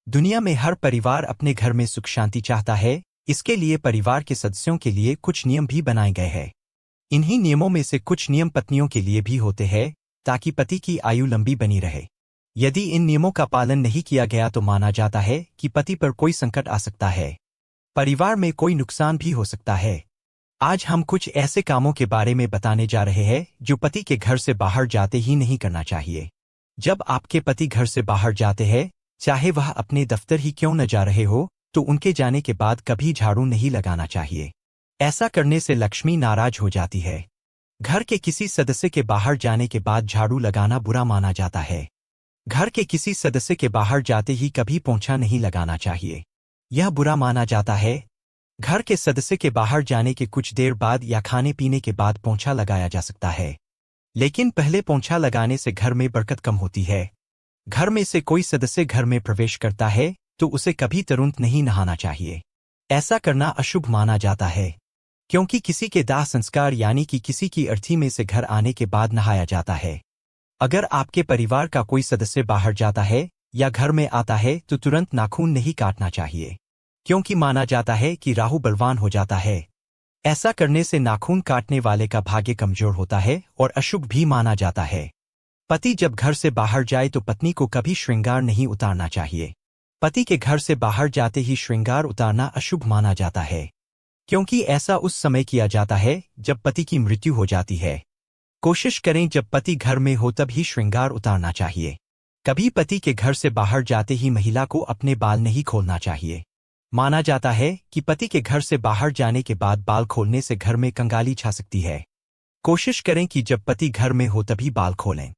दुनिया में हर परिवार अपने घर में सुख शांति चाहता है। इसके लिए परिवार के सदस्यों के लिए कुछ नियम भी बनाए गए हैं। इन्हीं नियमों में से कुछ नियम पत्नियों के लिए भी होते हैं, ताकि पति की आयु लंबी बनी रहे। यदि इन नियमों का पालन नहीं किया गया तो माना जाता है कि पति पर कोई संकट आ सकता है, परिवार में कोई नुकसान भी हो सकता है। आज हम कुछ ऐसे कामों के बारे में बताने जा रहे हैं जो पति के घर से बाहर जाते ही नहीं करना चाहिए। जब आपके पति घर से बाहर जाते हैं, चाहे वह अपने दफ्तर ही क्यों न जा रहे हो, तो उनके जाने के बाद कभी झाड़ू नहीं लगाना चाहिए। ऐसा करने से लक्ष्मी नाराज हो जाती है। घर के किसी सदस्य के बाहर जाने के बाद झाड़ू लगाना बुरा माना जाता है। घर के किसी सदस्य के बाहर जाते ही कभी पोंछा नहीं लगाना चाहिए, यह बुरा माना जाता है। घर के सदस्य के बाहर जाने के कुछ देर बाद या खाने पीने के बाद पोंछा लगाया जा सकता है, लेकिन पहले पोंछा लगाने से घर में बरकत कम होती है। घर में से कोई सदस्य घर में प्रवेश करता है तो उसे कभी तुरंत नहीं नहाना चाहिए। ऐसा करना अशुभ माना जाता है, क्योंकि किसी के दाह संस्कार यानी कि किसी की अर्थी में से घर आने के बाद नहाया जाता है। अगर आपके परिवार का कोई सदस्य बाहर जाता है या घर में आता है तो तुरंत नाखून नहीं काटना चाहिए, क्योंकि माना जाता है कि राहु बलवान हो जाता है। ऐसा करने से नाखून काटने वाले का भाग्य कमजोर होता है और अशुभ भी माना जाता है। पति जब घर से बाहर जाए तो पत्नी को कभी श्रृंगार नहीं उतारना चाहिए। पति के घर से बाहर जाते ही श्रृंगार उतारना अशुभ माना जाता है, क्योंकि ऐसा उस समय किया जाता है जब पति की मृत्यु हो जाती है। कोशिश करें जब पति घर में हो तब ही श्रृंगार उतारना चाहिए। कभी पति के घर से बाहर जाते ही महिला को अपने बाल नहीं खोलना चाहिए। माना जाता है कि पति के घर से बाहर जाने के बाद बाल खोलने से घर में कंगाली छा सकती है। कोशिश करें कि जब पति घर में हो तभी बाल खोलें।